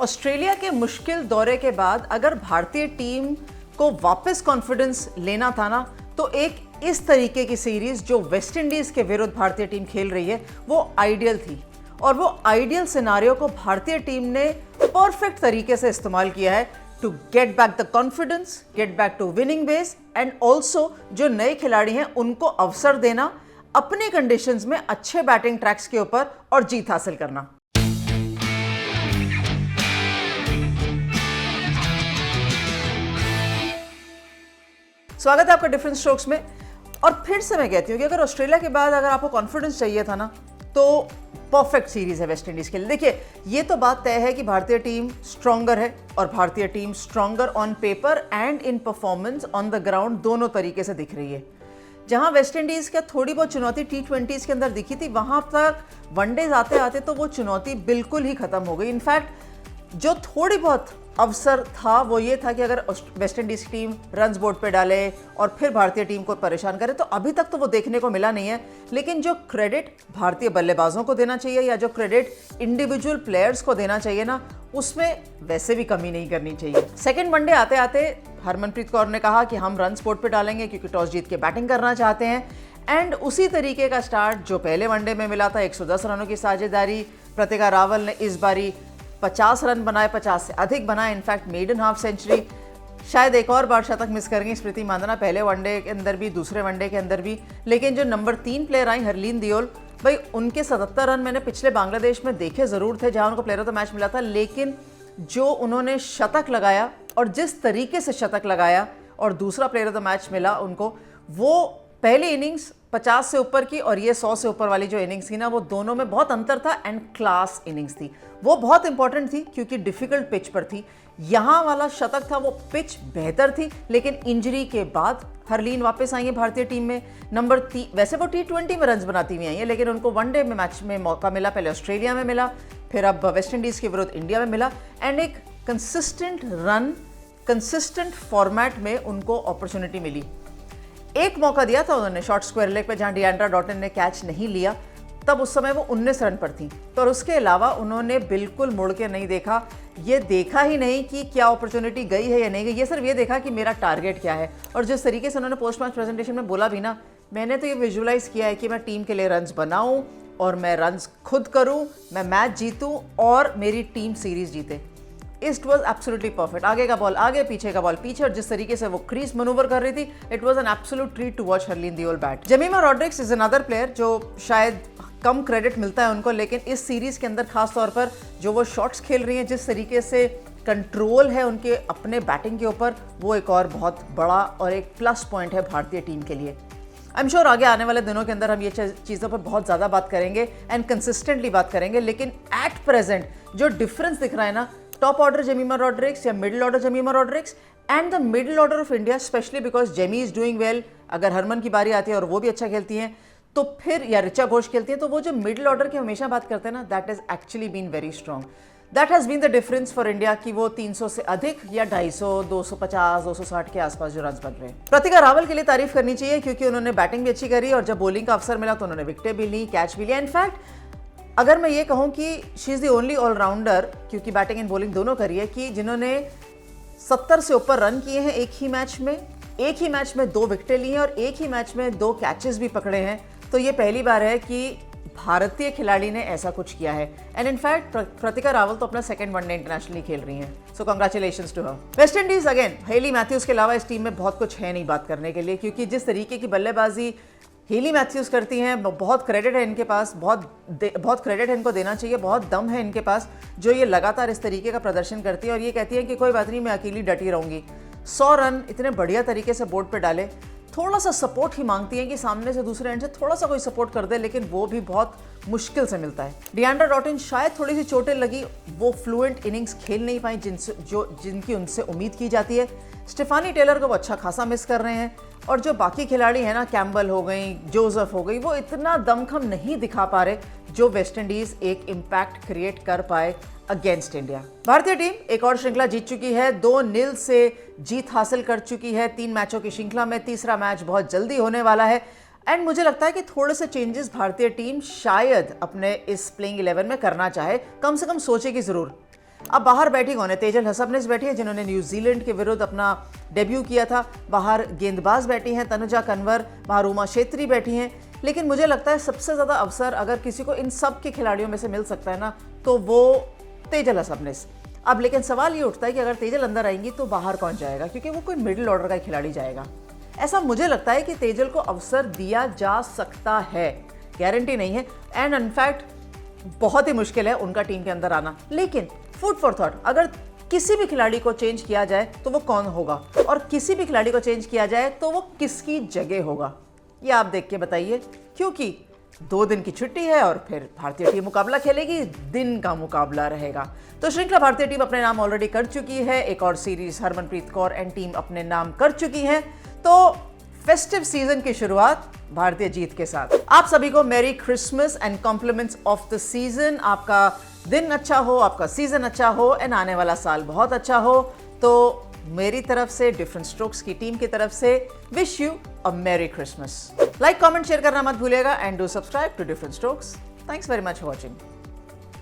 Australia के मुश्किल दौरे के बाद अगर भारतीय टीम को वापस कॉन्फिडेंस लेना था ना, तो एक इस तरीके की सीरीज जो वेस्ट इंडीज के विरुद्ध भारतीय टीम खेल रही है वो आइडियल थी। और वो आइडियल सिनारियो को भारतीय टीम ने परफेक्ट तरीके से इस्तेमाल किया है to get back the confidence, get back to winning base and also जो नए खिलाड़ी हैं उनको अवसर देना, अपने कंडीशंस में अच्छे बैटिंग ट्रैक्स के ऊपर और जीत हासिल करना। स्वागत है आपका डिफरेंट स्ट्रोक्स में। और फिर से मैं कहती हूँ कि अगर ऑस्ट्रेलिया के बाद अगर आपको कॉन्फिडेंस चाहिए था ना, तो परफेक्ट सीरीज है वेस्ट इंडीज के लिए। देखिए, ये तो बात तय है कि भारतीय टीम स्ट्रॉन्गर है और भारतीय team stronger on paper and in performance on the ground दोनों तरीके से दिख रही है। जहां वेस्ट इंडीज का थोड़ी बहुत चुनौती टी20 के अंदर दिखी थी, वहां तक वनडेज आते आते तो वो चुनौती बिल्कुल ही खत्म हो गई। इनफैक्ट जो थोड़ी बहुत अवसर था वो ये था कि अगर वेस्ट इंडीज की टीम रन्स बोर्ड पे डाले और फिर भारतीय टीम को परेशान करे, तो अभी तक तो वो देखने को मिला नहीं है। लेकिन जो क्रेडिट भारतीय बल्लेबाजों को देना चाहिए या जो क्रेडिट इंडिविजुअल प्लेयर्स को देना चाहिए ना, उसमें वैसे भी कमी नहीं करनी चाहिए। सेकेंड वनडे आते आते हरमनप्रीत कौर ने कहा कि हम रन्स बोर्ड पे डालेंगे क्योंकि टॉस जीत के बैटिंग करना चाहते हैं। एंड उसी तरीके का स्टार्ट जो पहले वनडे में मिला था, 110 रनों की साझेदारी, प्रतिका रावल ने इस बारी 50 रन बनाए, 50 से अधिक बनाए, इनफैक्ट मेडन हाफ सेंचुरी। शायद एक और बार शतक मिस करेंगी स्मृति मांधाना, पहले वनडे के अंदर भी, दूसरे वनडे के अंदर भी। लेकिन जो number 3 player I Harleen Deol, भाई उनके 77 रन मैंने पिछले बांग्लादेश में देखे ज़रूर थे जहां उनको प्लेयर ऑफ द मैच मिला था, लेकिन जो उन्होंने शतक लगाया और जिस तरीके से शतक लगाया और दूसरा प्लेयर ऑफ द मैच मिला उनको, वो पहली इनिंग्स 50 से ऊपर की और ये 100 से ऊपर वाली जो इनिंग्स थी ना, वो दोनों में बहुत अंतर था एंड क्लास इनिंग्स थी। वो बहुत इंपॉर्टेंट थी क्योंकि डिफिकल्ट पिच पर थी। यहाँ वाला शतक था, वो पिच बेहतर थी, लेकिन इंजरी के बाद हरलीन वापस आई है भारतीय टीम में। नंबर 3, वैसे वो टी20 में रन्स बनाती हुई आई है, लेकिन उनको वनडे में मैच में मौका मिला। पहले ऑस्ट्रेलिया में मिला, फिर अब वेस्ट इंडीज़ के विरुद्ध इंडिया में मिला एंड एक कंसिस्टेंट रन, कंसिस्टेंट फॉर्मेट में उनको अपॉर्चुनिटी मिली। एक मौका दिया था उन्होंने शॉर्ट स्क्वायर लेग पे जहां डिएंड्रा डॉटन ने कैच नहीं लिया, तब उस समय वो 19 रन पर थी। तो उसके अलावा उन्होंने बिल्कुल मुड़ के नहीं देखा, ये देखा ही नहीं कि क्या अपॉर्चुनिटी गई है या नहीं गई, ये सिर्फ ये देखा कि मेरा टारगेट क्या है। और जिस तरीके से उन्होंने पोस्ट मैच प्रेजेंटेशन में बोला भी ना, मैंने तो ये विजुअलाइज किया है कि मैं टीम के लिए रन्स बनाऊं और मैं रन्स खुद करूं, मैं मैच जीतूं और मेरी टीम सीरीज जीते। It was absolutely perfect. आगे का बॉल आगे, पीछे का बॉल पीछे, और जिस तरीके से वो क्रीज मनूवर कर रही थी, it was an absolute treat to watch Harleen Deol bat. Jemimah Rodrigues is another player जो शायद कम क्रेडिट मिलता है उनको, लेकिन इस सीरीज के अंदर खास तौर पर जो वो शॉट्स खेल रही हैं, जिस तरीके से कंट्रोल है उनके अपने बैटिंग के ऊपर, वो एक और बहुत बड़ा और एक प्लस पॉइंट है भारतीय टीम के लिए। आई एम श्योर आगे आने वाले दिनों के अंदर हम ये चीज़ों पर बहुत ज़्यादा बात करेंगे एंड कंसिस्टेंटली बात करेंगे, लेकिन एट प्रेजेंट जो डिफरेंस दिख रहा है ना, टॉप ऑर्डर जमीमा रॉड्रिक्स या middle order Jemimah Rodrigues and the middle order of India, specially because Jemi is doing well. अगर हरमन की बारी आती है और वो भी अच्छा खेलती हैं तो फिर, या ऋचा घोष खेलती है, तो वो जो मिडिल ऑर्डर की हमेशा बात करते हैं ना, that is actually been very strong. That has been the difference for India कि वो 300 से अधिक या 250, 250, 260 के आसपास जो रन बन रहे हैं। प्रतिका रावल के लिए तारीफ करनी चाहिए क्योंकि उन्होंने बैटिंग भी अच्छी करी और जब बॉलिंग का अवसर मिला तो उन्होंने विकेटें भी ली, कैच भी लिया। इनफैक्ट अगर मैं ये कहूँ कि she is the only allrounder, क्योंकि बैटिंग एंड बॉलिंग दोनों करी है, कि जिन्होंने 70 से ऊपर रन किए हैं एक ही मैच में 2 विकेटें ली हैं और एक ही मैच में 2 कैचेस भी पकड़े हैं, तो ये पहली बार है कि भारतीय खिलाड़ी ने ऐसा कुछ किया है। एंड इनफैक्ट प्रतिका रावल तो अपना सेकंड वनडे इंटरनेशनली खेल रही हैं, so congratulations to her. West Indies again, Hayley Matthews के अलावा इस टीम में बहुत कुछ है नहीं बात करने के लिए, क्योंकि जिस तरीके की बल्लेबाजी हेली मैथ्यूज करती हैं, बहुत क्रेडिट है इनके पास, बहुत क्रेडिट है इनको देना चाहिए, बहुत दम है इनके पास, जो ये लगातार इस तरीके का प्रदर्शन करती है और ये कहती है कि कोई बात नहीं, मैं अकेली डटी रहूंगी। 100 रन इतने बढ़िया तरीके से बोर्ड पे डाले। थोड़ा सा सपोर्ट ही मांगती हैं कि सामने से दूसरे एंड से थोड़ा सा कोई सपोर्ट कर दे, लेकिन वो भी बहुत मुश्किल से मिलता है। डिएंड्रा डॉटन शायद थोड़ी सी चोटें लगी, वो फ्लुएंट इनिंग्स खेल नहीं पाई जिनकी उनसे उम्मीद की जाती है। स्टेफानी टेलर को वो अच्छा खासा मिस कर रहे हैं और जो बाकी खिलाड़ी हैं ना, कैम्बल हो गई, जोसेफ हो गई, वो इतना दमखम नहीं दिखा पा रहे जो वेस्ट इंडीज एक इम्पैक्ट क्रिएट कर पाए अगेंस्ट इंडिया। भारतीय टीम एक और श्रृंखला जीत चुकी है, 2-0 से जीत हासिल कर चुकी है 3 मैचों की श्रृंखला में। तीसरा मैच बहुत जल्दी होने वाला है एंड मुझे लगता है कि थोड़े से चेंजेस भारतीय टीम शायद अपने इस प्लेइंग 11 में करना चाहे, कम से कम सोचेगी जरूर। अब बाहर बैठी कौन है? तेजल हसबनेस बैठी है जिन्होंने न्यूजीलैंड के विरुद्ध अपना डेब्यू किया था। बाहर गेंदबाज बैठी हैं तनुजा कंवर, बाहर उमा छेत्री बैठी हैं। लेकिन मुझे लगता है सबसे ज़्यादा अवसर अगर किसी को इन सब के खिलाड़ियों में से मिल सकता है ना, तो वो तेजल हसबनेस। अब लेकिन सवाल ये उठता है कि अगर तेजल अंदर आएंगी तो बाहर कौन जाएगा, क्योंकि वो कोई मिडिल ऑर्डर का खिलाड़ी जाएगा। ऐसा मुझे लगता है कि तेजल को अवसर दिया जा सकता है, गारंटी नहीं है, एंड इनफैक्ट बहुत ही मुश्किल है उनका टीम के अंदर आना। लेकिन फूड फॉर थॉट, अगर किसी भी खिलाड़ी को चेंज किया जाए तो वो कौन होगा, और किसी भी खिलाड़ी को चेंज किया जाए तो वो किसकी जगह होगा, ये आप देख के बताइए। क्योंकि 2 दिन की छुट्टी है और फिर भारतीय टीम मुकाबला खेलेगी, दिन का मुकाबला रहेगा। तो श्रृंखला भारतीय टीम अपने नाम ऑलरेडी कर चुकी है, एक और series Harmanpreet Kaur and team अपने नाम कर चुकी है। तो फेस्टिव सीजन की शुरुआत भारतीय जीत के साथ। आप सभी को merry Christmas and compliments of the season. आपका दिन अच्छा हो, आपका सीजन अच्छा हो, एंड आने वाला साल बहुत अच्छा हो। तो मेरी तरफ से, डिफरेंट स्ट्रोक्स की टीम की तरफ से, विश यू अ मेरी क्रिसमस। लाइक, कमेंट, शेयर करना मत भूलिएगा and do subscribe to Different Strokes. Thanks very much for watching.